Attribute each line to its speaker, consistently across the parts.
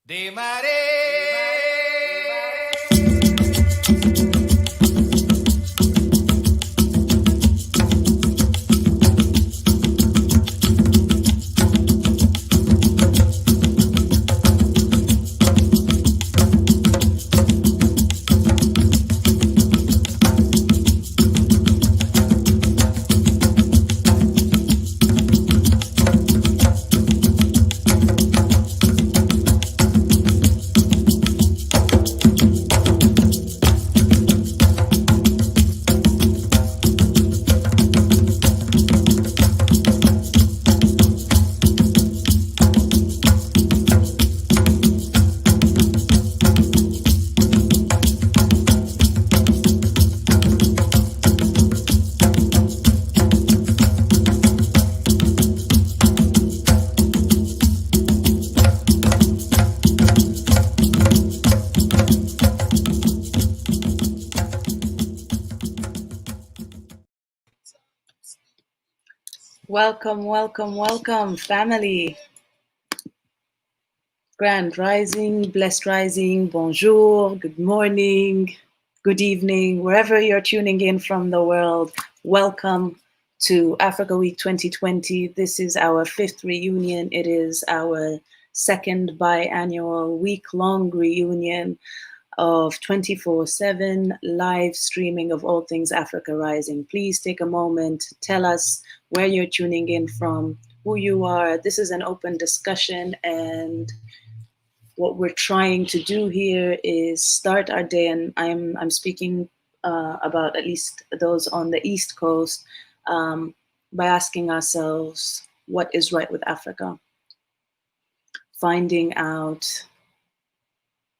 Speaker 1: De mare.
Speaker 2: Welcome, welcome, welcome, family. Grand rising, blessed rising, bonjour, good morning, good evening, wherever you're tuning in from the world. Welcome to Africa Week 2020. This is our 5th reunion. It is our second biannual week-long reunion of 24/7 live streaming of all things Africa Rising. Please take a moment, tell us where you're tuning in from, who you are. This is an open discussion, and what we're trying to do here is start our day, and I'm speaking about at least those on the East Coast, by asking ourselves, what is right with Africa? Finding out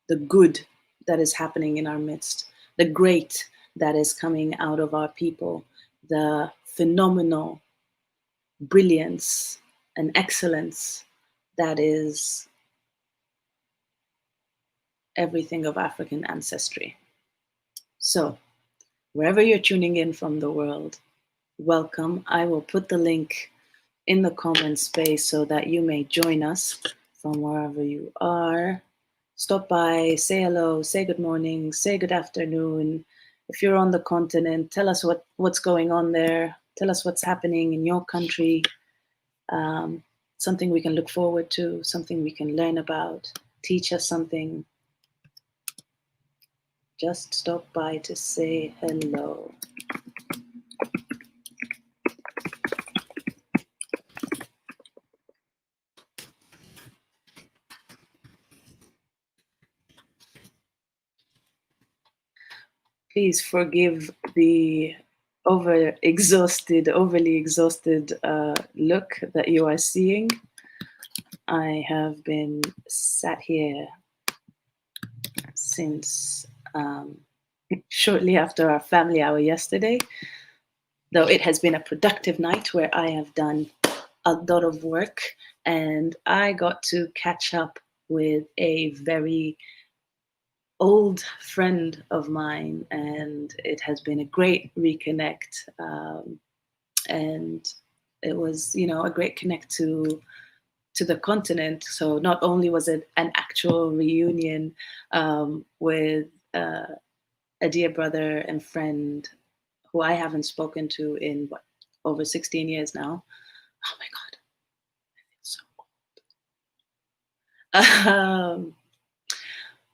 Speaker 2: the good that is happening in our midst, the great that is coming out of our people, the phenomenal brilliance and excellence that is everything of African ancestry. So, wherever you're tuning in from the world, welcome. I will put the link in the comment space so that you may join us from wherever you are. Stop by, say hello, say good morning, say good afternoon. If you're on the continent, tell us what's going on there. Tell us what's happening in your country. Something we can look forward to, something we can learn about, teach us something. Just stop by to say hello. Please forgive the overly exhausted look that you are seeing. I have been sat here since shortly after our family hour yesterday, though it has been a productive night where I have done a lot of work, and I got to catch up with a very old friend of mine, and it has been a great reconnect, and it was, a great connect to the continent. So not only was it an actual reunion with a dear brother and friend who I haven't spoken to in over 16 years now. Oh my God, I feel so old.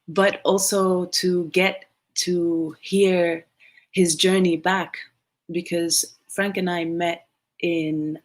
Speaker 2: But also to get to hear his journey back, because Frank and I met in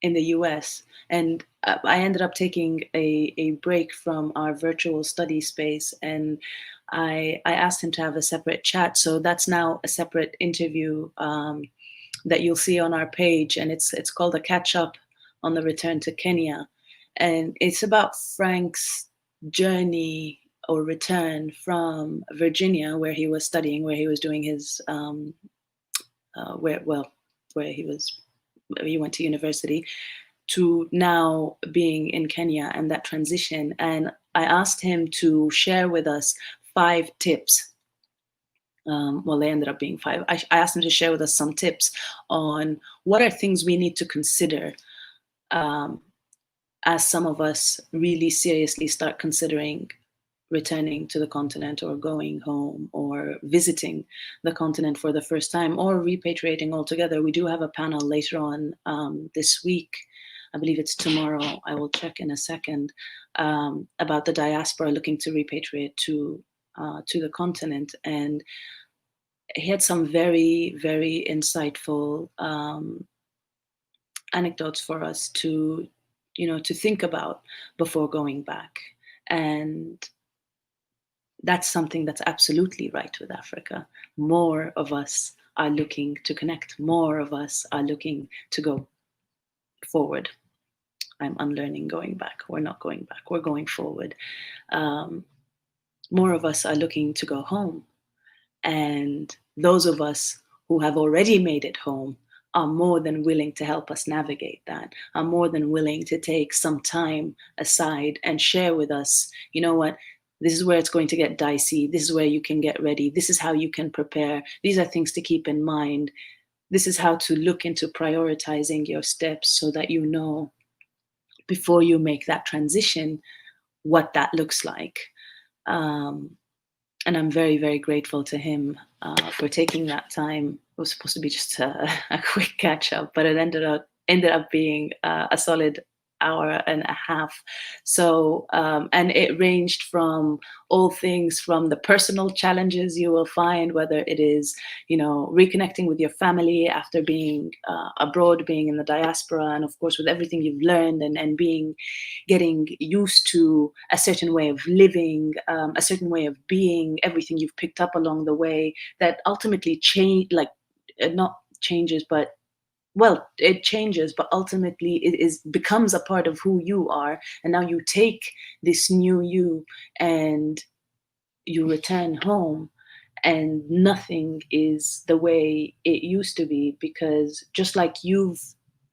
Speaker 2: the US, and I ended up taking a break from our virtual study space, and I asked him to have a separate chat. So that's now a separate interview that you'll see on our page, and it's called A Catch Up on the Return to Kenya. And it's about Frank's journey or return from Virginia, where he was studying, where he was doing his, where he went to university, to now being in Kenya, and that transition. And I asked him to share with us 5 tips. Well, they ended up being 5. I asked him to share with us some tips on what are things we need to consider as some of us really seriously start considering returning to the continent or going home or visiting the continent for the first time or repatriating altogether. We do have a panel later on this week. I believe it's tomorrow. I will check in a second, about the diaspora looking to repatriate to the continent. And he had some very, very insightful anecdotes for us to, to think about before going back. And that's something that's absolutely right with Africa. More of us are looking to connect. More of us are looking to go forward. I'm unlearning going back. We're not going back. We're going forward. More of us are looking to go home. And those of us who have already made it home are more than willing to help us navigate that, are more than willing to take some time aside and share with us, you know what, this is where it's going to get dicey. This is where you can get ready. This is how you can prepare. These are things to keep in mind. This is how to look into prioritizing your steps so that you know before you make that transition what that looks like. And I'm very, very grateful to him for taking that time. It was supposed to be just a quick catch up, but it ended up being a solid hour and a half. So, and it ranged from all things from the personal challenges you will find, whether it is, reconnecting with your family after being abroad, being in the diaspora, and of course with everything you've learned and getting used to a certain way of living, a certain way of being, everything you've picked up along the way that ultimately not changes, but well, it changes, but ultimately becomes a part of who you are. And now you take this new you and you return home, and nothing is the way it used to be, because just like you've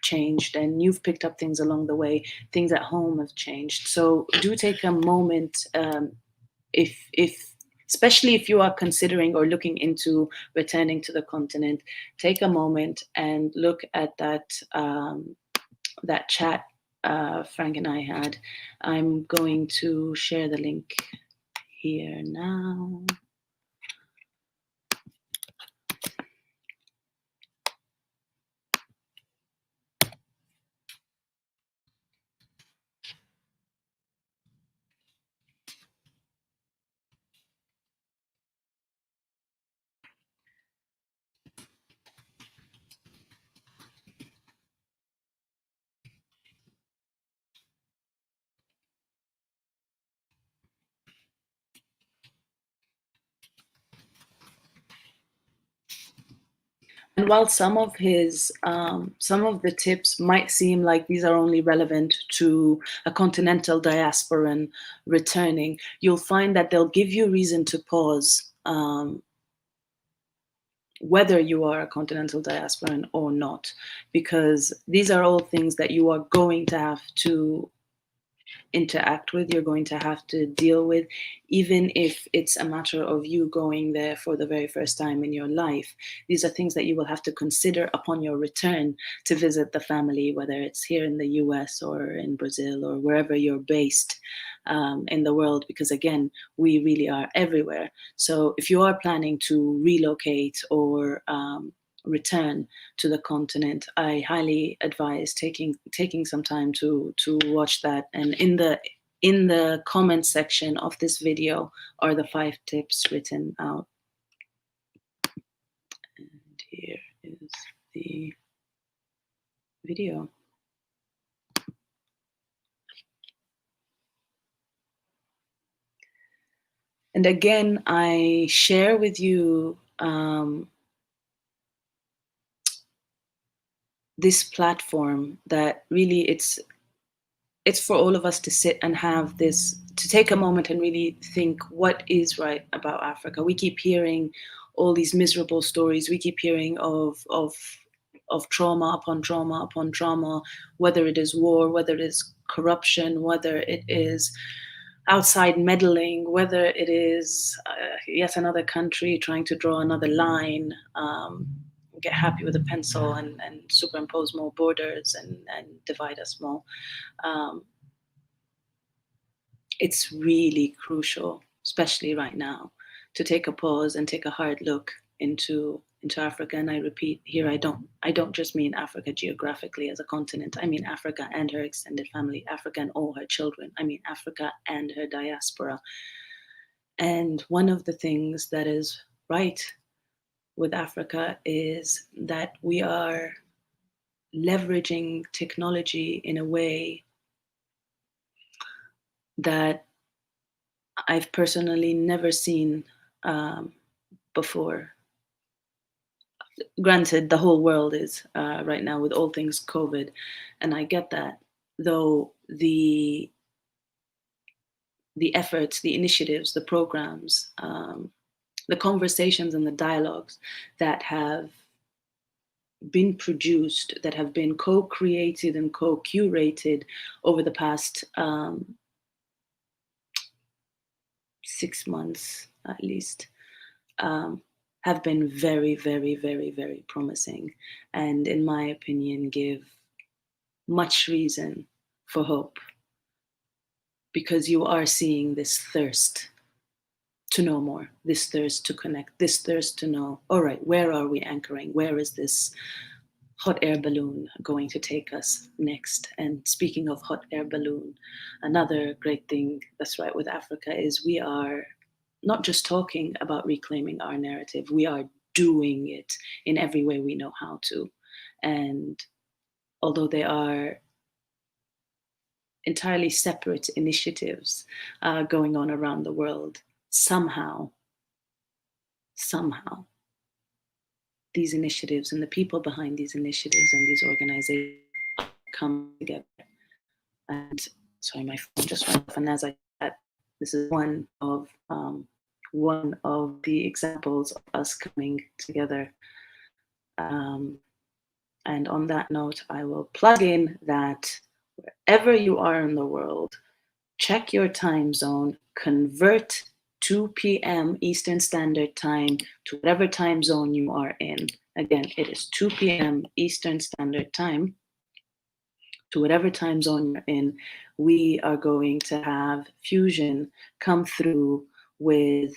Speaker 2: changed and you've picked up things along the way, things at home have changed. So do take a moment, if especially if you are considering or looking into returning to the continent, take a moment and look at that chat Frank and I had. I'm going to share the link here now. And while some of the tips might seem like these are only relevant to a continental diasporan returning, you'll find that they'll give you reason to pause, whether you are a continental diasporan or not, because these are all things that you are going to have to interact with, you're going to have to deal with, even if it's a matter of you going there for the very first time in your life. These are things that you will have to consider upon your return to visit the family, whether it's here in the US or in Brazil or wherever you're based in the world, because again, we really are everywhere. So if you are planning to relocate or return to the continent, I highly advise taking some time to watch that. And in the comment section of this video are the 5 tips written out. And here is the video. And again, I share with you this platform that really it's for all of us to sit and have this, to take a moment and really think what is right about Africa. We keep hearing all these miserable stories. We keep hearing of trauma upon trauma upon trauma, whether it is war, whether it is corruption, whether it is outside meddling, whether it is yet another country trying to draw another line, get happy with a pencil and superimpose more borders and divide us more. it's really crucial, especially right now, to take a pause and take a hard look into Africa. And I repeat here, I don't just mean Africa geographically as a continent. I mean Africa and her extended family, Africa and all her children. I mean Africa and her diaspora. And one of the things that is right with Africa is that we are leveraging technology in a way that I've personally never seen before. Granted, the whole world is right now with all things COVID, and I get that. Though the efforts, the initiatives, the programs, the conversations, and the dialogues that have been produced, that have been co-created and co-curated over the past 6 months at least, have been very, very, very, very promising, and in my opinion, give much reason for hope, because you are seeing this thirst to know more, this thirst to connect, this thirst to know, all right, where are we anchoring? Where is this hot air balloon going to take us next? And speaking of hot air balloon, another great thing that's right with Africa is we are not just talking about reclaiming our narrative, we are doing it in every way we know how to. And although they are entirely separate initiatives going on around the world, somehow, these initiatives and the people behind these initiatives and these organizations come together. And sorry, my phone just went off. And as I said, this is one of the examples of us coming together. And on that note, I will plug in that wherever you are in the world, check your time zone, convert 2 p.m. Eastern Standard Time to whatever time zone you are in. Again, it is 2 p.m. Eastern Standard Time to whatever time zone you're in. We are going to have Fusion come through with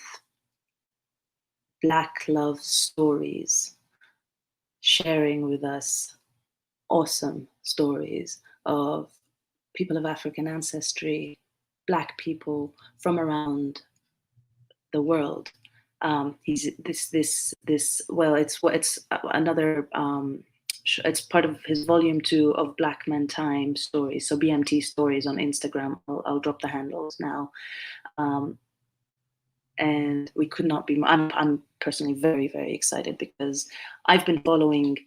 Speaker 2: Black love stories, sharing with us awesome stories of people of African ancestry, Black people from around the world. He's this. Well, it's another. It's part of his volume 2 of Black Men Time stories. So BMT stories on Instagram. I'll drop the handles now. And we could not be more. I'm personally very, very excited because I've been following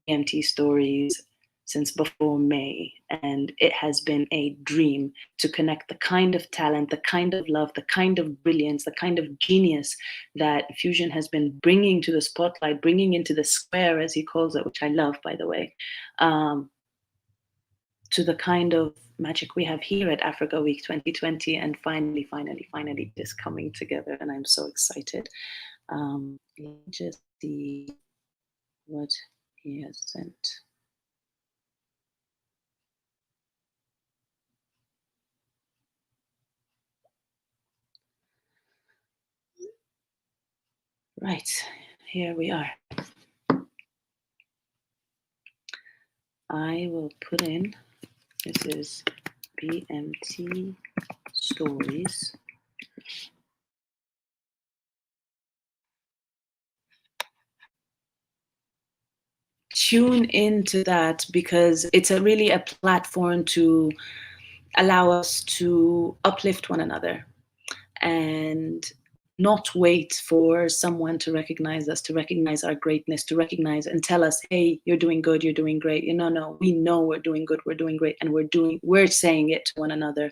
Speaker 2: BMT stories since before May, and it has been a dream to connect the kind of talent, the kind of love, the kind of brilliance, the kind of genius that Fusion has been bringing to the spotlight, bringing into the square, as he calls it, which I love, by the way, to the kind of magic we have here at Africa Week 2020, and finally just coming together, and I'm so excited. Let me just see what he has sent. Right, here we are. I will put in, this is BMT stories. Tune into that because it's really a platform to allow us to uplift one another and not wait for someone to recognize us, to recognize our greatness, to recognize and tell us, hey, you're doing good, you're doing great. No, we know we're doing good, we're doing great, and we're saying it to one another.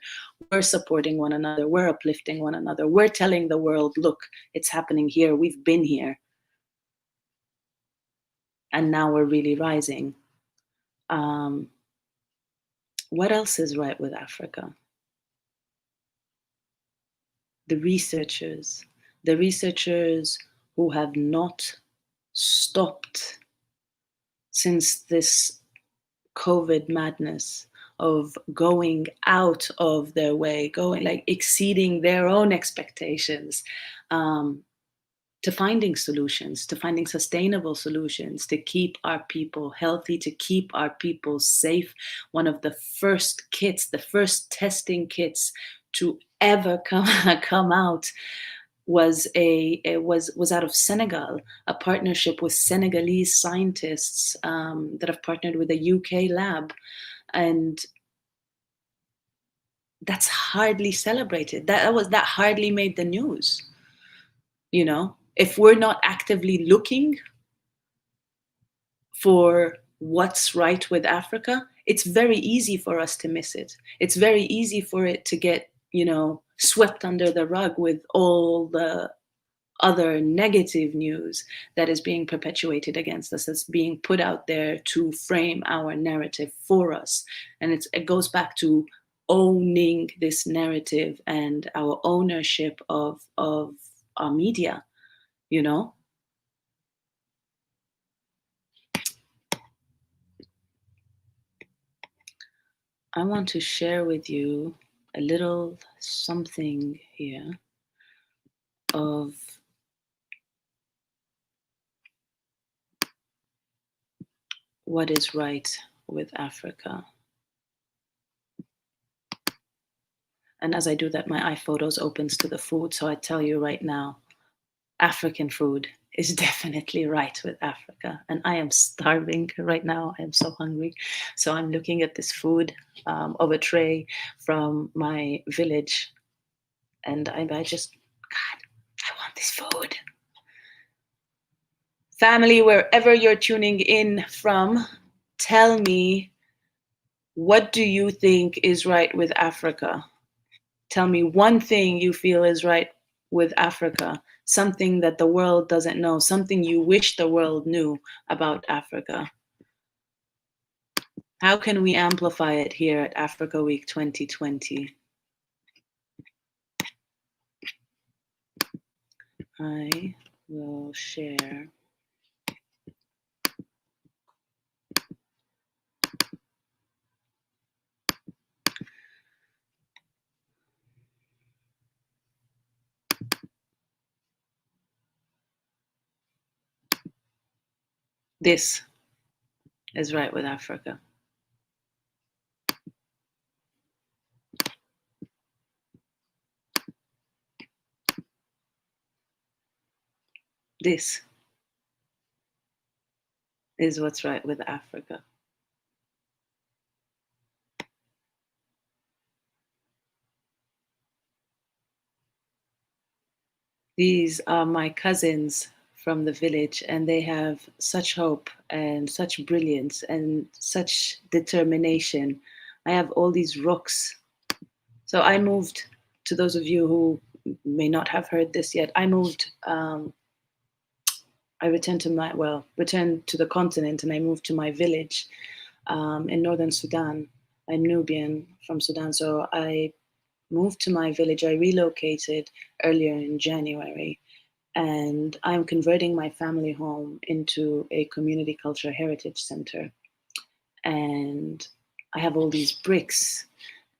Speaker 2: We're supporting one another, we're uplifting one another. We're telling the world, look, it's happening here, we've been here. And now we're really rising. What else is right with Africa? The researchers who have not stopped since this COVID madness of going out of their way, going like exceeding their own expectations, to finding solutions, to finding sustainable solutions, to keep our people healthy, to keep our people safe. One of the first kits, the first testing kits to ever come out was was out of Senegal, a partnership with Senegalese scientists that have partnered with a UK lab, and that's hardly celebrated. That hardly made the news. You know, if we're not actively looking for what's right with Africa, it's very easy for us to miss it. It's very easy for it to get, swept under the rug with all the other negative news that is being perpetuated against us, that's being put out there to frame our narrative for us. And it goes back to owning this narrative and our ownership of our media, you know? I want to share with you a little something here of what is right with Africa. And as I do that, my iPhotos opens to the food. So I tell you right now, African food is definitely right with Africa. And I am starving right now. I am so hungry. So I'm looking at this food of a tray from my village. And I just, God, I want this food. Family, wherever you're tuning in from, tell me, what do you think is right with Africa? Tell me one thing you feel is right with Africa, something that the world doesn't know, something you wish the world knew about Africa. How can we amplify it here at Africa Week 2020? I will share this is right with Africa. This is what's right with Africa. These are my cousins from the village, and they have such hope and such brilliance and such determination. I have all these rooks. So I moved, to those of you who may not have heard this yet, I moved, I returned to the continent, and I moved to my village in northern Sudan. I'm Nubian from Sudan, so I moved to my village. I relocated earlier in January, and I'm converting my family home into a community culture heritage center. And I have all these bricks,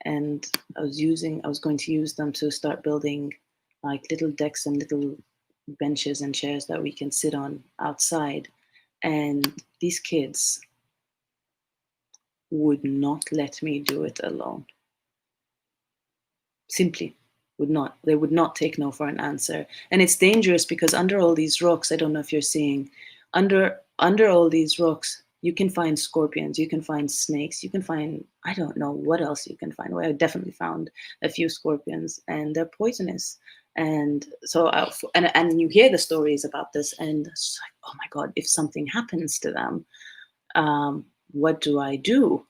Speaker 2: and I was going to use them to start building like little decks and little benches and chairs that we can sit on outside. And these kids would not let me do it alone. Simply would not. They would not take no for an answer. And it's dangerous because under all these rocks, I don't know if you're seeing, under all these rocks, you can find scorpions, you can find snakes, you can find, I don't know what else you can find. Well, I definitely found a few scorpions, and they're poisonous. And so, and you hear the stories about this, and it's like, oh my God, if something happens to them, what do I do?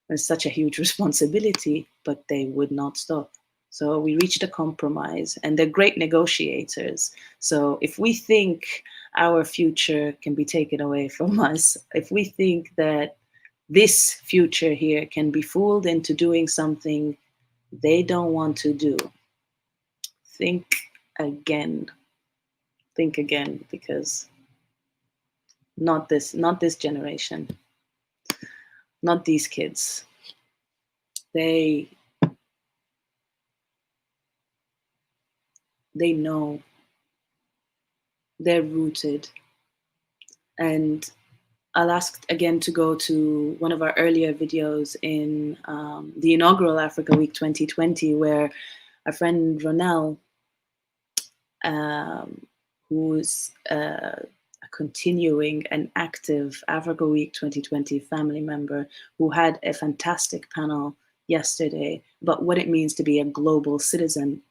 Speaker 2: It's such a huge responsibility, but they would not stop. So we reached a compromise, and they're great negotiators. So if we think our future can be taken away from us, if we think that this future here can be fooled into doing something they don't want to do, think again. Think again, because not this generation, not these kids. They know, they're rooted. And I'll ask again to go to one of our earlier videos in the inaugural Africa Week 2020, where our friend Ronelle, who's a continuing and active Africa Week 2020 family member, who had a fantastic panel yesterday about what it means to be a global citizen,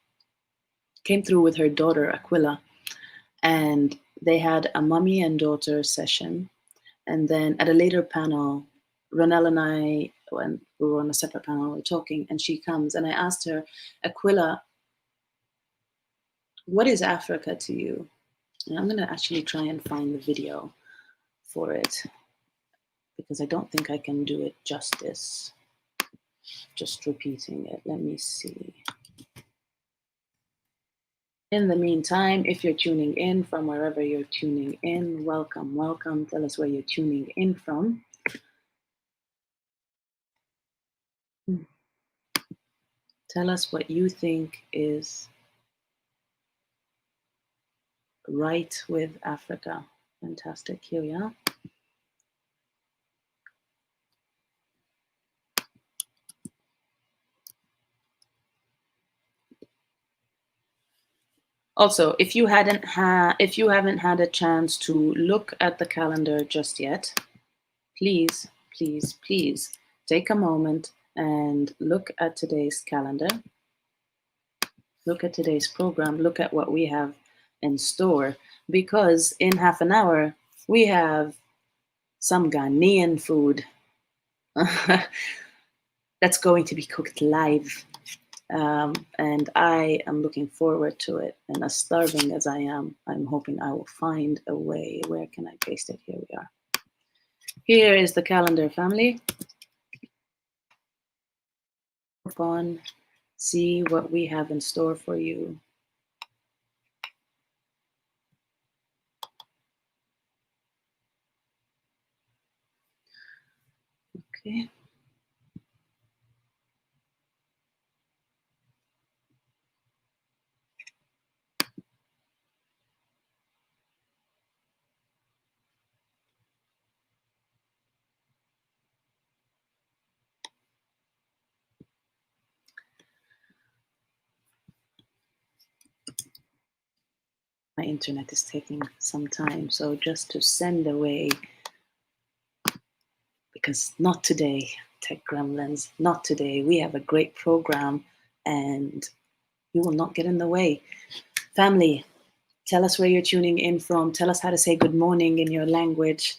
Speaker 2: came through with her daughter Aquila, and they had a mummy and daughter session. And then at a later panel, Ronelle and I, when we were on a separate panel, we were talking, and she comes, and I asked her, Aquila, what is Africa to you? And I'm going to actually try and find the video for it, because I don't think I can do it justice just repeating it. Let me see. In the meantime, if you're tuning in from wherever you're tuning in, welcome, welcome. Tell us where you're tuning in from. Tell us what you think is right with Africa. Fantastic. Here we are. Also, if you haven't had a chance to look at the calendar just yet, please, please, please take a moment and look at today's calendar. Look at today's program. Look at what we have in store, because in half an hour we have some Ghanaian food that's going to be cooked live. And I am looking forward to it. And as starving as I am, I'm hoping I will find a way. Where can I paste it? Here we are. Here is the calendar, family. On, see what we have in store for you. Okay. My internet is taking some time, so just to send away, because not today, Tech Gremlins, not today. We have a great program and you will not get in the way. Family, tell us where you're tuning in from. Tell us how to say good morning in your language.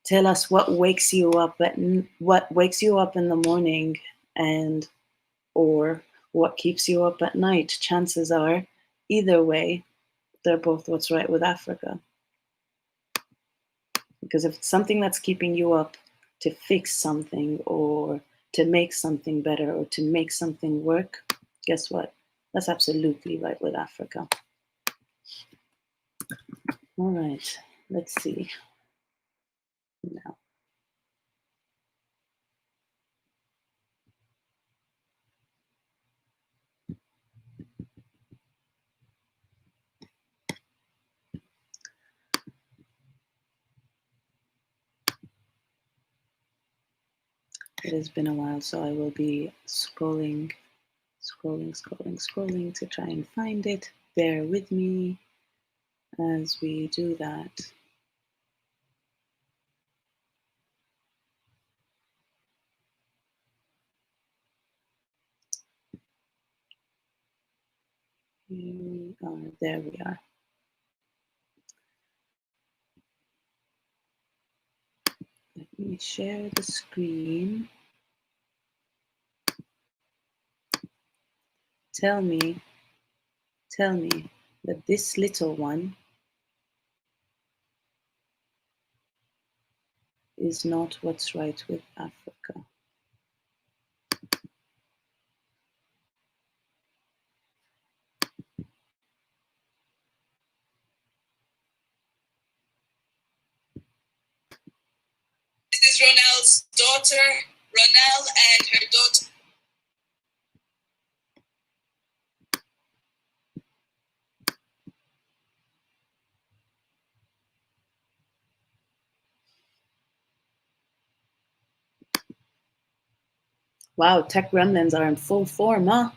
Speaker 2: Tell us what wakes you up in the morning, and or what keeps you up at night. Chances are, either way, they're both what's right with Africa. Because if it's something that's keeping you up to fix something or to make something better or to make something work, guess what? That's absolutely right with Africa. All right, let's see. Now, it has been a while, so I will be scrolling to try and find it. Bear with me as we do that. Here we are. There we are. Let me share the screen. Tell me that this little one is not what's right with Africa. This is Ronelle's daughter. Ronelle and her daughter. Wow, tech gremlins are in full form, huh?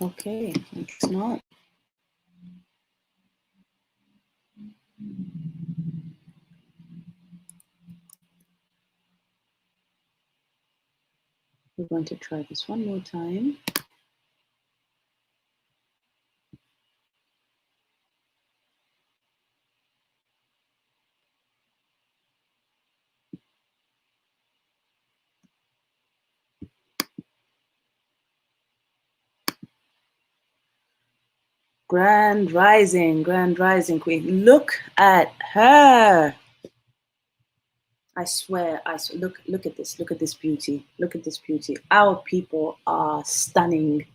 Speaker 2: Okay, it's not. We're going to try this one more time. Grand Rising Queen. Look at her. I swear, look at this. Look at this beauty. Look at this beauty. Our people are stunning.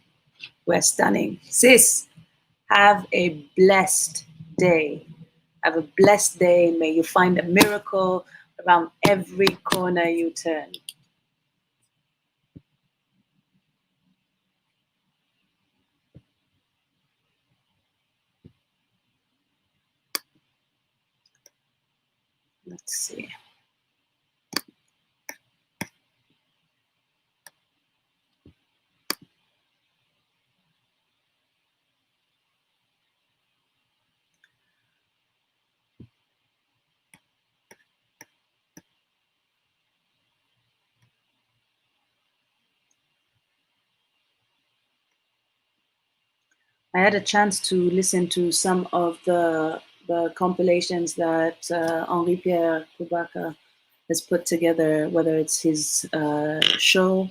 Speaker 2: We're stunning. Sis, have a blessed day. Have a blessed day. May you find a miracle around every corner you turn. Let's see. I had a chance to listen to some of the compilations that Henri Pierre Kubaka has put together, whether it's his show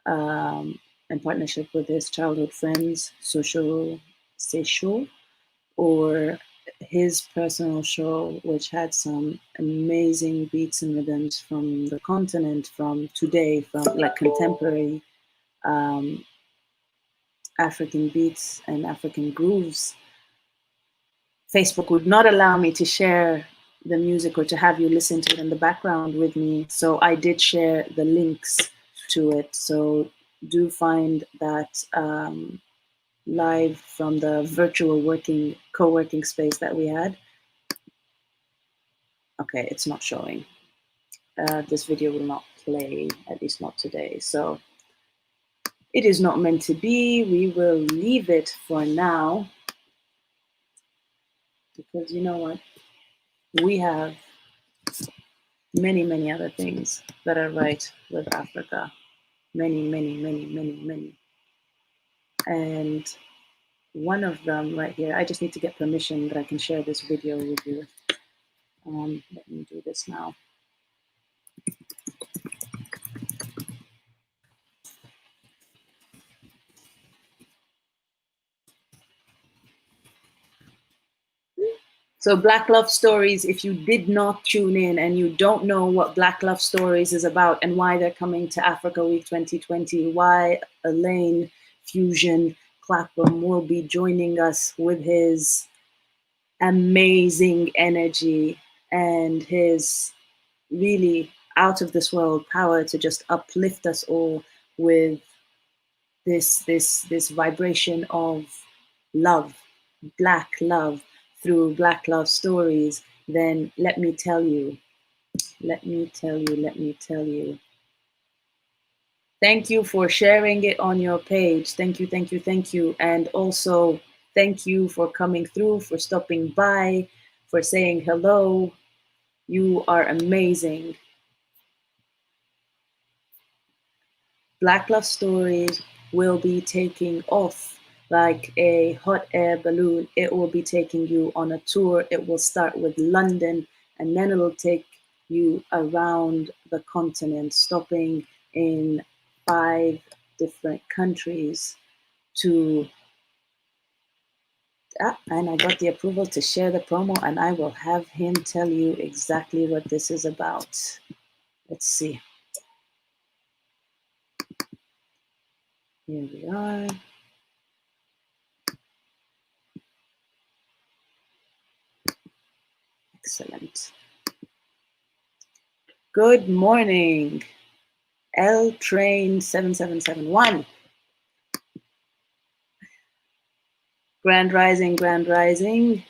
Speaker 2: in partnership with his childhood friends, Social Show, or his personal show, which had some amazing beats and rhythms from the continent, from today, from like contemporary African beats and African grooves. Facebook would not allow me to share the music or to have you listen to it in the background with me. So I did share the links to it. So do find that live from the virtual co-working space that we had. Okay, it's not showing. This video will not play, at least not today. So it is not meant to be. We will leave it for now because you know what? We have many, many other things that are right with Africa. Many, many, many, many, many. And one of them right here, I just need to get permission that I can share this video with you. Let me do this now. So Black Love Stories, if you did not tune in and you don't know what Black Love Stories is about and why they're coming to Africa Week 2020, why Elaine Fusion Clapham will be joining us with his amazing energy and his really out of this world power to just uplift us all with this vibration of love, black love through Black Love Stories, then let me tell you. Thank you for sharing it on your page. Thank you, thank you, thank you. And also thank you for coming through, for stopping by, for saying hello. You are amazing. Black Love Stories will be taking off like a hot air balloon. It will be taking you on a tour. It will start with London and then it'll take you around the continent, stopping in 5 different countries to, and I got the approval to share the promo and I will have him tell you exactly what this is about. Let's see. Here we are. Excellent. Good morning, L Train 7771. Grand Rising, Grand Rising.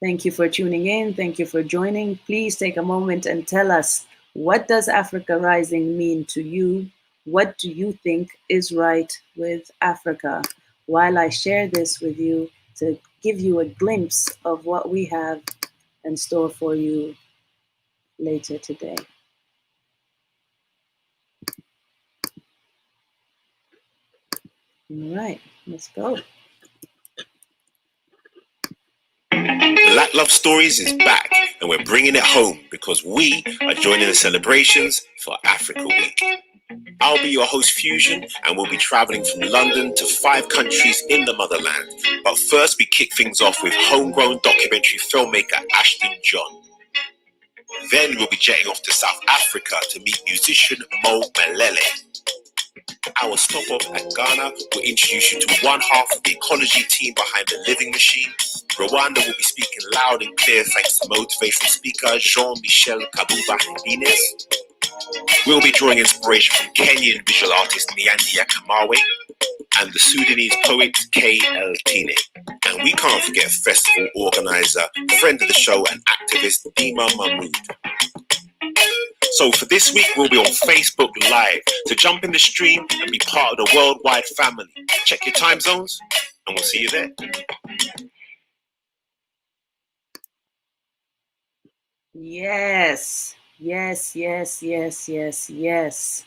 Speaker 2: Thank you for tuning in. Thank you for joining. Please take a moment and tell us, what does Africa Rising mean to you? What do you think is right with Africa? While I share this with you to give you a glimpse of what we have in store for you later today. All right, let's go.
Speaker 3: Black Love Stories is back, and we're bringing it home because we are joining the celebrations for Africa Week. I'll be your host, Fusion, and we'll be traveling from London to 5 countries in the motherland. But first, we kick things off with homegrown documentary filmmaker Ashton John. Then we'll be jetting off to South Africa to meet musician Mo Malele. Our stop off at Ghana will introduce you to one half of the ecology team behind the Living Machine. Rwanda will be speaking loud and clear thanks to motivational speaker Jean-Michel Kabuba Ines. We'll be drawing inspiration from Kenyan visual artist Nyandia Kamawe and the Sudanese poet K.L. Tine. And we can't forget festival organizer, friend of the show and activist Dima Mahmood. So for this week, we'll be on Facebook Live. So jump in the stream and be part of the worldwide family. Check your time zones and we'll see you there.
Speaker 2: Yes, yes, yes, yes, yes, yes.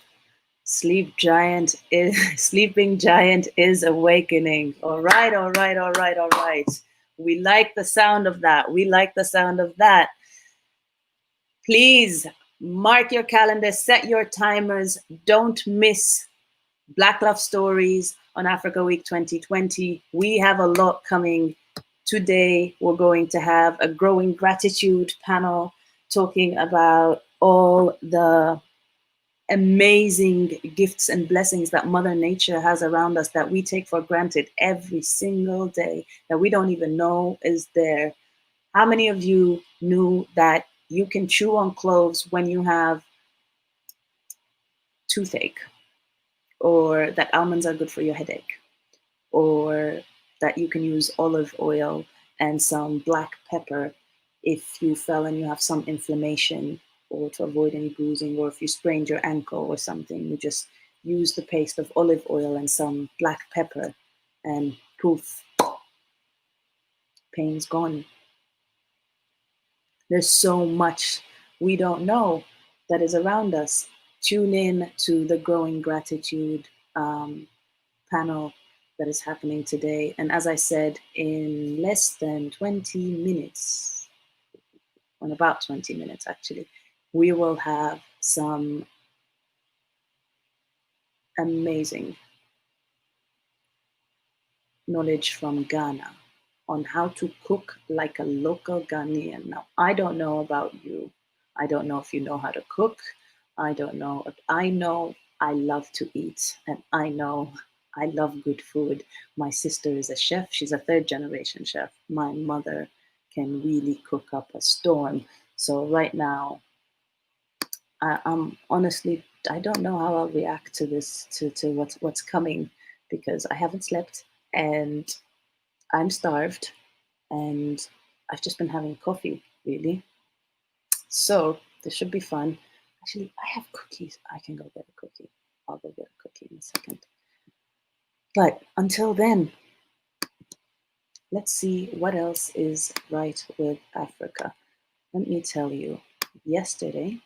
Speaker 2: Sleeping giant is awakening. All right, all right, all right, all right. We like the sound of that. We like the sound of that. Please mark your calendar, set your timers. Don't miss Black Love Stories on Africa Week 2020. We have a lot coming. Today, we're going to have a growing gratitude panel talking about all the amazing gifts and blessings that Mother Nature has around us that we take for granted every single day, that we don't even know is there. How many of you knew that you can chew on cloves when you have toothache, or that almonds are good for your headache, or that you can use olive oil and some black pepper if you fell and you have some inflammation, or to avoid any bruising, or if you sprained your ankle or something, you just use the paste of olive oil and some black pepper and poof, pain's gone. There's so much we don't know that is around us. Tune in to the Growing Gratitude panel that is happening today. And as I said, in less than 20 minutes, on about 20 minutes actually, we will have some amazing knowledge from Ghana on how to cook like a local Ghanaian. Now, I don't know about you. I don't know if you know how to cook. I don't know. I know I love to eat, and I know I love good food. My sister is a chef. She's a 3rd generation chef. My mother can really cook up a storm. So right now, I'm honestly, I don't know how I'll react to this, to what's coming, because I haven't slept and I'm starved and I've just been having coffee, really. So this should be fun. Actually, I have cookies. I can go get a cookie. I'll go get a cookie in a second. But until then, let's see what else is right with Africa. Let me tell you, yesterday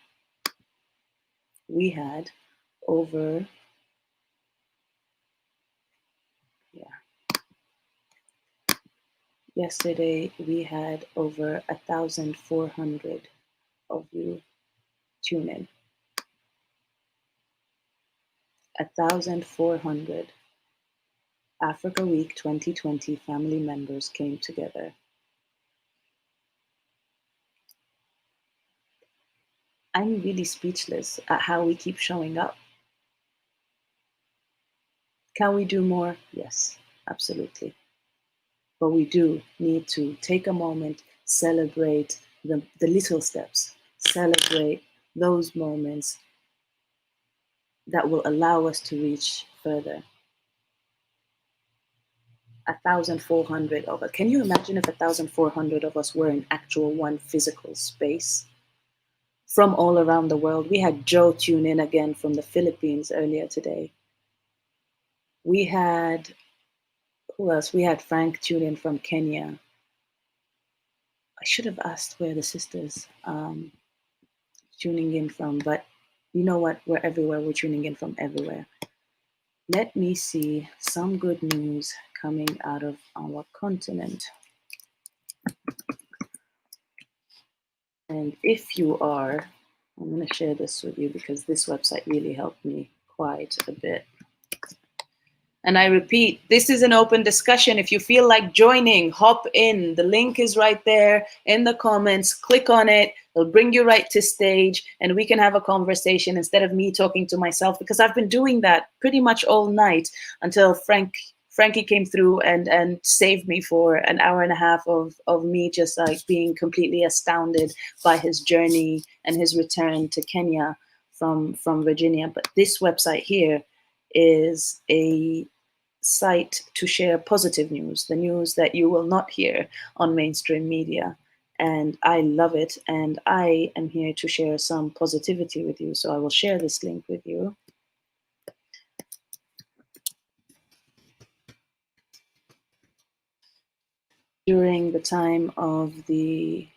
Speaker 2: we had over, yesterday we had over 1,400 of you tune in. 1,400 Africa Week 2020 family members came together. I'm really speechless at how we keep showing up. Can we do more? Yes, absolutely. But we do need to take a moment, celebrate the little steps, celebrate those moments that will allow us to reach further. 1,400 of us. Can you imagine if 1,400 of us were in actual one physical space from all around the world? We had Joe tune in again from the Philippines earlier today. We had, who else? We had Frank tune in from Kenya. I should have asked where the sisters tuning in from, but you know what? We're everywhere. We're tuning in from everywhere. Let me see some good news coming out of our continent. And if you are, I'm going to share this with you because this website really helped me quite a bit. And I repeat, this is an open discussion. If you feel like joining, hop in. The link is right there in the comments. Click on it. It'll bring you right to stage and we can have a conversation instead of me talking to myself, because I've been doing that pretty much all night until Frankie came through and saved me for an hour and a half of me just like being completely astounded by his journey and his return to Kenya from Virginia. But this website here is a site to share positive news, the news that you will not hear on mainstream media. And I love it. And I am here to share some positivity with you. So I will share this link with you. During the time of the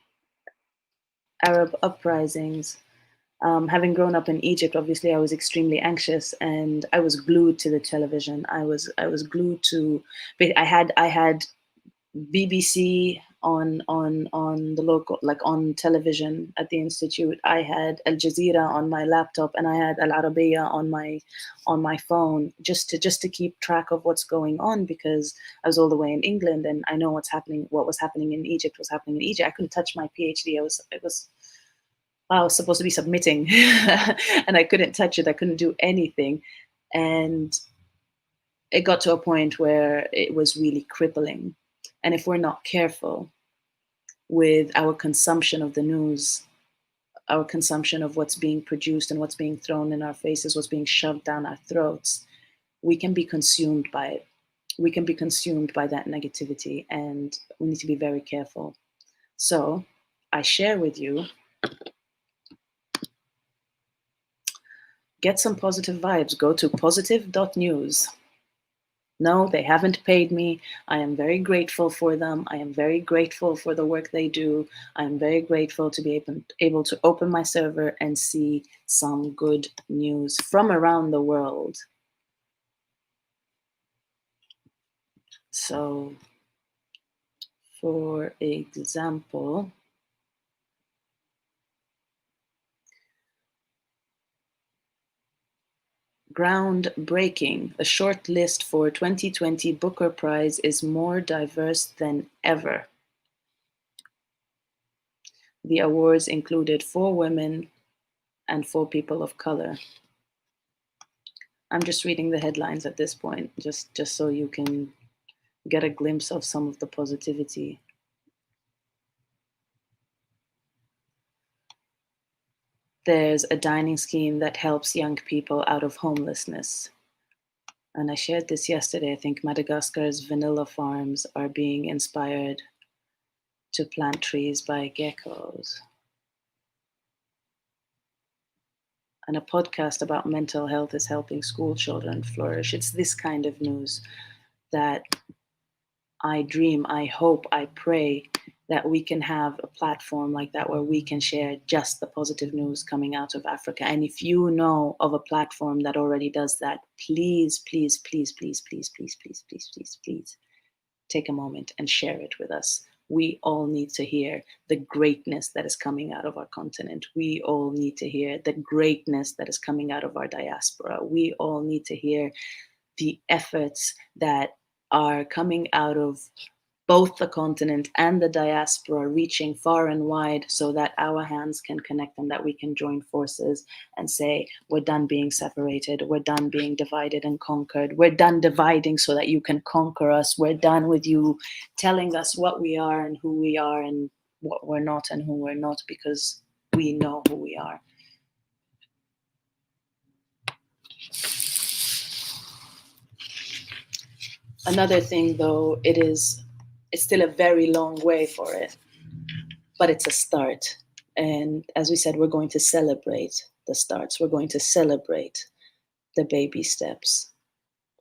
Speaker 2: Arab uprisings, having grown up in Egypt, obviously I was extremely anxious and I was glued to the television. I was glued to, I had BBC on the local, like on television at the institute. I had Al Jazeera on my laptop and I had Al Arabiya on my phone just to keep track of what's going on, because I was all the way in England and I know what was happening in Egypt was happening in Egypt. I couldn't touch my PhD. I was supposed to be submitting and I couldn't touch it. I couldn't do anything. And it got to a point where it was really crippling. And if we're not careful with our consumption of the news, our consumption of what's being produced and what's being thrown in our faces, what's being shoved down our throats, we can be consumed by it. We can be consumed by that negativity, and we need to be very careful. So I share with you, get some positive vibes. Go to positive.news. No, they haven't paid me. I am very grateful for them. I am very grateful for the work they do. I am very grateful to be able to open my server and see some good news from around the world. So, for example, groundbreaking. A short list for 2020 Booker Prize is more diverse than ever. The awards included 4 women and 4 people of color. I'm just reading the headlines at this point, just so you can get a glimpse of some of the positivity. There's a dining scheme that helps young people out of homelessness. And I shared this yesterday. I think Madagascar's vanilla farms are being inspired to plant trees by geckos. And a podcast about mental health is helping school children flourish. It's this kind of news that I dream, I hope, I pray that we can have a platform like that where we can share just the positive news coming out of Africa. And if you know of a platform that already does that, please, please, please, please, please, please, please, please, please, please take a moment and share it with us. We all need to hear the greatness that is coming out of our continent. We all need to hear the greatness that is coming out of our diaspora. We all need to hear the efforts that are coming out of both the continent and the diaspora, reaching far and wide so that our hands can connect and that we can join forces and say, we're done being separated. We're done being divided and conquered. We're done dividing so that you can conquer us. We're done with you telling us what we are and who we are and what we're not and who we're not, because we know who we are. Another thing, though, it's still a very long way for it, but it's a start. And as we said, we're going to celebrate the starts. We're going to celebrate the baby steps.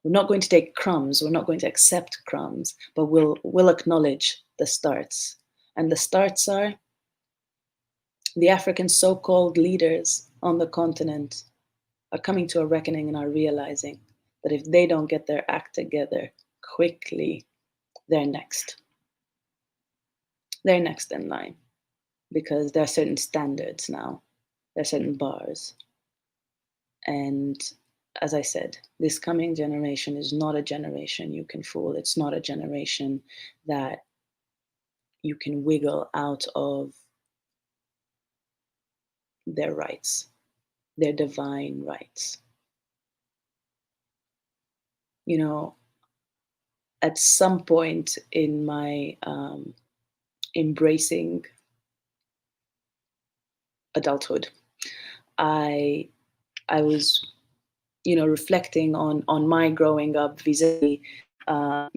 Speaker 2: We're not going to take crumbs. We're not going to accept crumbs, but we'll acknowledge the starts. And the starts are the African so-called leaders on the continent are coming to a reckoning and are realizing that if they don't get their act together quickly, they're next. They're next in line because there are certain standards now. There are certain bars. And as I said, this coming generation is not a generation you can fool. It's not a generation that you can wiggle out of their rights, their divine rights. You know, at some point in my embracing adulthood, I was, reflecting on my growing up vis-a-vis, my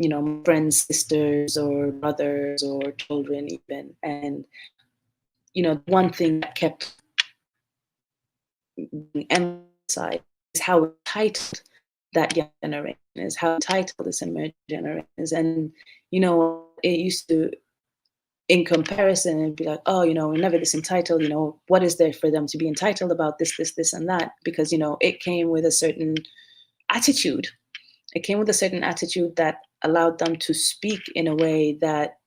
Speaker 2: friends, sisters, or brothers, or children, even. And one thing that kept being emphasized is how entitled that young generation is, how entitled this emerging generation is. And it used to, in comparison, it'd be like, oh, we're never this entitled, what is there for them to be entitled about, this and that? Because it came with a certain attitude. It came with a certain attitude that allowed them to speak in a way that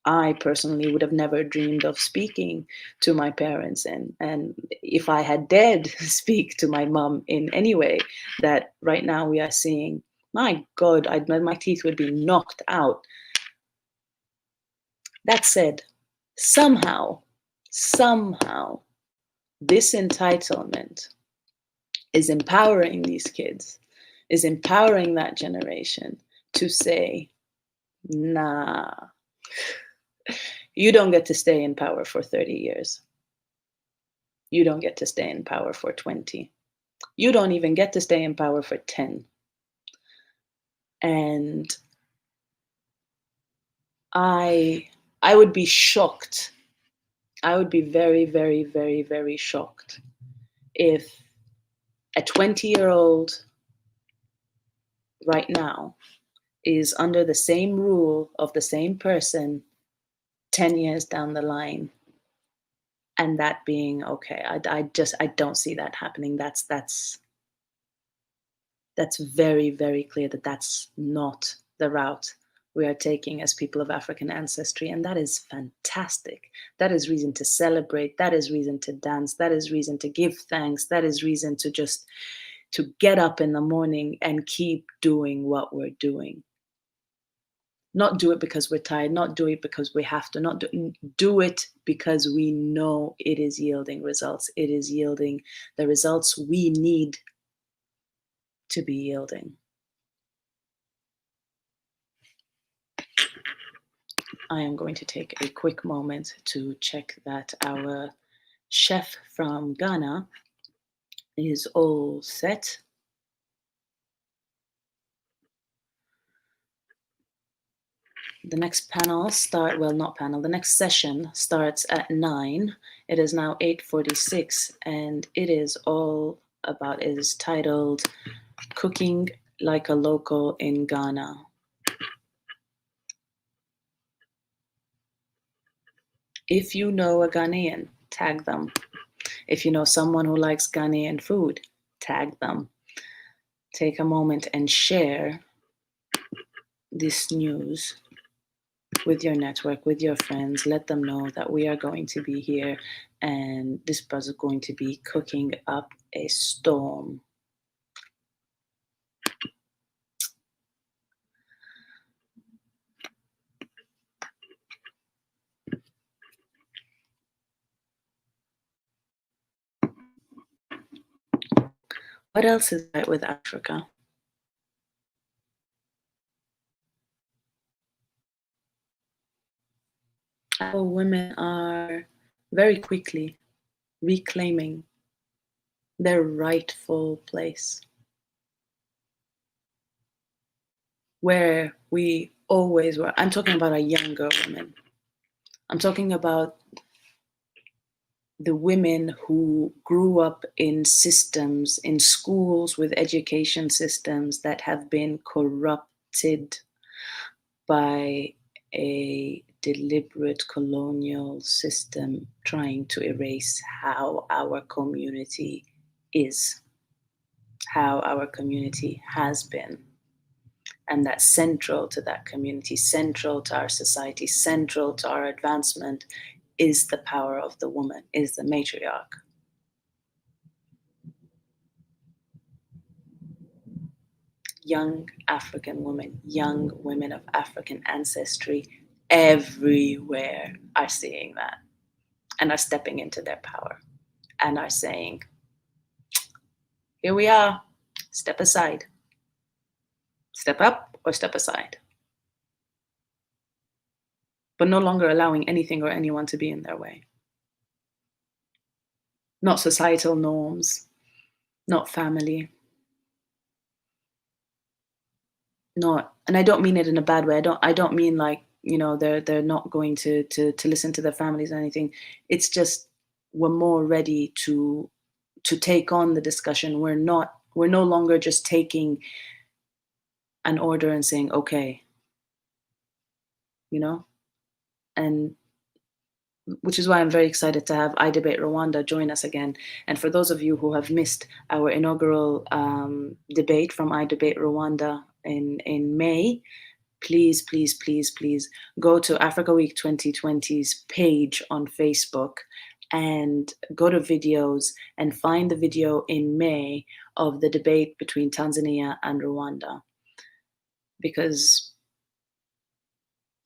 Speaker 2: I personally would have never dreamed of speaking to my parents. And if I had dared speak to my mom in any way that right now we are seeing, my God, my teeth would be knocked out. That said, somehow, this entitlement is empowering these kids, is empowering that generation to say, nah, you don't get to stay in power for 30 years. You don't get to stay in power for 20. You don't even get to stay in power for 10. And I would be shocked. I would be very, very, very, very shocked if a 20-year-old right now is under the same rule of the same person 10 years down the line, and that being okay. I don't see that happening. That's very, very clear that that's not the route we are taking as people of African ancestry. And that is fantastic. That is reason to celebrate. That is reason to dance. That is reason to give thanks. That is reason to just to get up in the morning and keep doing what we're doing. Not do it because we're tired, not do it because we have to, not do it because we know it is yielding results. It is yielding the results we need to be yielding. I am going to take a quick moment to check that our chef from Ghana is all set. The next the next session starts at 9. It is now 8:46, and it is titled Cooking Like a Local in Ghana. If you know a Ghanaian, tag them. If you know someone who likes Ghanaian food, tag them. Take a moment and share this news with your network, with your friends. Let them know that we are going to be here and this buzz is going to be cooking up a storm. What else is right with Africa? Our women are very quickly reclaiming their rightful place. where we always were. I'm talking about our younger women. I'm talking about the women who grew up in systems, in schools with education systems that have been corrupted by a deliberate colonial system trying to erase how our community is, how our community has been. And that's central to that community, central to our society, central to our advancement is the power of the woman, is the matriarch. Young African women, young women of African ancestry everywhere are seeing that and are stepping into their power and are saying, here we are, step aside, step up or step aside. But no longer allowing anything or anyone to be in their way. Not societal norms, not family, not, and I don't mean it in a bad way. I don't mean like, you know, they're not going to listen to their families or anything. It's just we're more ready to take on the discussion. We're no longer just taking an order and saying, okay, you know, and which is why I'm very excited to have I Debate Rwanda join us again. And for those of you who have missed our inaugural debate from I Debate Rwanda in May, please, please, please, please go to Africa Week 2020's page on Facebook and go to videos and find the video in May of the debate between Tanzania and Rwanda. Because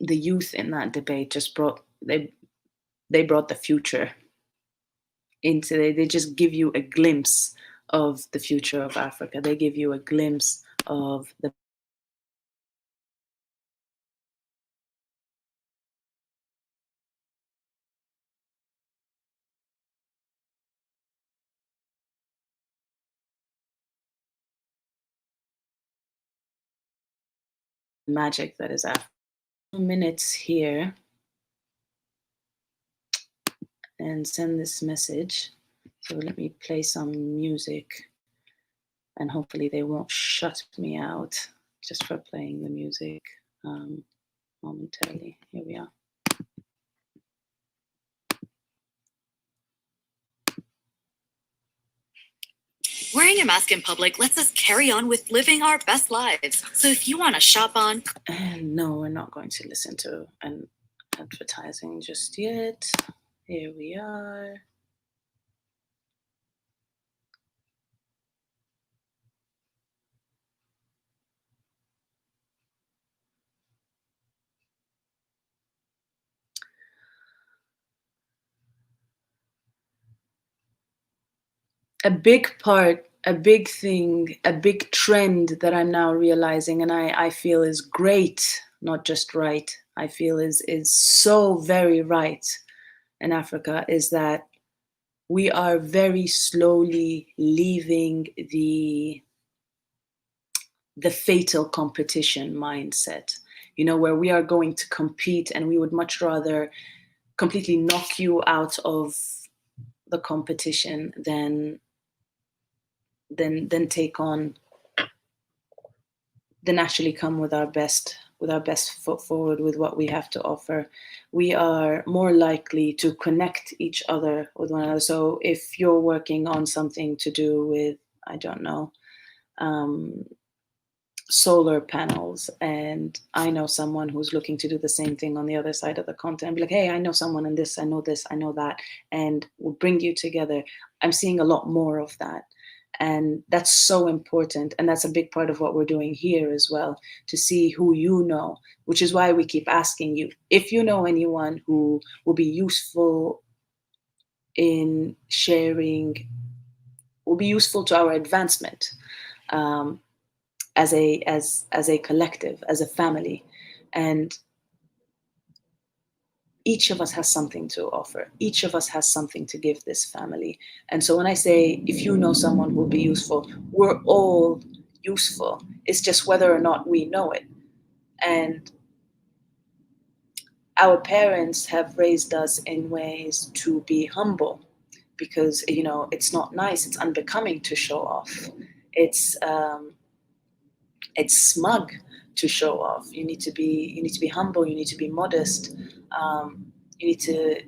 Speaker 2: the youth in that debate just brought the future into it. They just give you a glimpse of the future of Africa. They give you a glimpse of the magic that is Africa. Minutes here and send this message. So let me play some music and hopefully they won't shut me out just for playing the music momentarily. Here we are.
Speaker 4: Wearing a mask in public lets us carry on with living our best lives. So if you want to shop on...
Speaker 2: And no, we're not going to listen to an advertising just yet. Here we are. A big part, a big thing, a big trend that I'm now realizing, and I feel is great, not just right, I feel is so very right in Africa, is that we are very slowly leaving the fatal competition mindset, you know, where we are going to compete and we would much rather completely knock you out of the competition than take on, than actually come with our best foot forward with what we have to offer. We are more likely to connect each other with one another. So if you're working on something to do with, I don't know, solar panels, and I know someone who's looking to do the same thing on the other side of the continent, be like, hey, I know someone in this, I know that, and we'll bring you together. I'm seeing a lot more of that. And that's so important. And that's a big part of what we're doing here as well, to see who you know, which is why we keep asking you, if you know anyone who will be useful in sharing, will be useful to our advancement as a collective, as a family. And each of us has something to offer. Each of us has something to give this family. And so when I say, if you know someone who will be useful, we're all useful. It's just whether or not we know it. And our parents have raised us in ways to be humble, because it's not nice, it's unbecoming to show off. It's smug to show off. You need to be humble, you need to be modest. You need to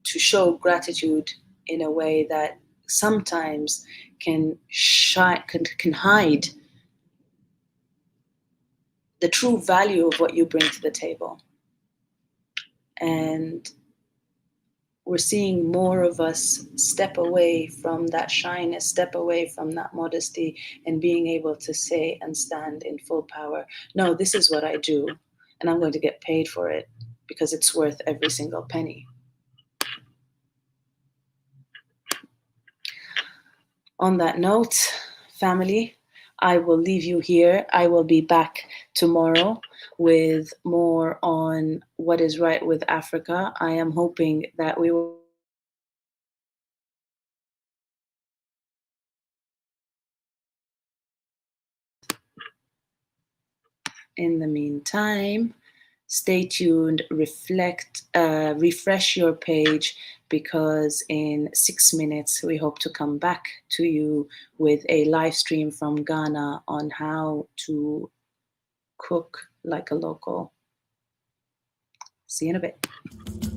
Speaker 2: show gratitude in a way that sometimes can hide the true value of what you bring to the table. And we're seeing more of us step away from that shyness, step away from that modesty, and being able to say and stand in full power, no, this is what I do, and I'm going to get paid for it because it's worth every single penny. On that note, family, I will leave you here. I will be back tomorrow with more on what is right with Africa. I am hoping that we will in the meantime, stay tuned, refresh your page, because in 6 minutes we hope to come back to you with a live stream from Ghana on how to cook like a local. See you in a bit.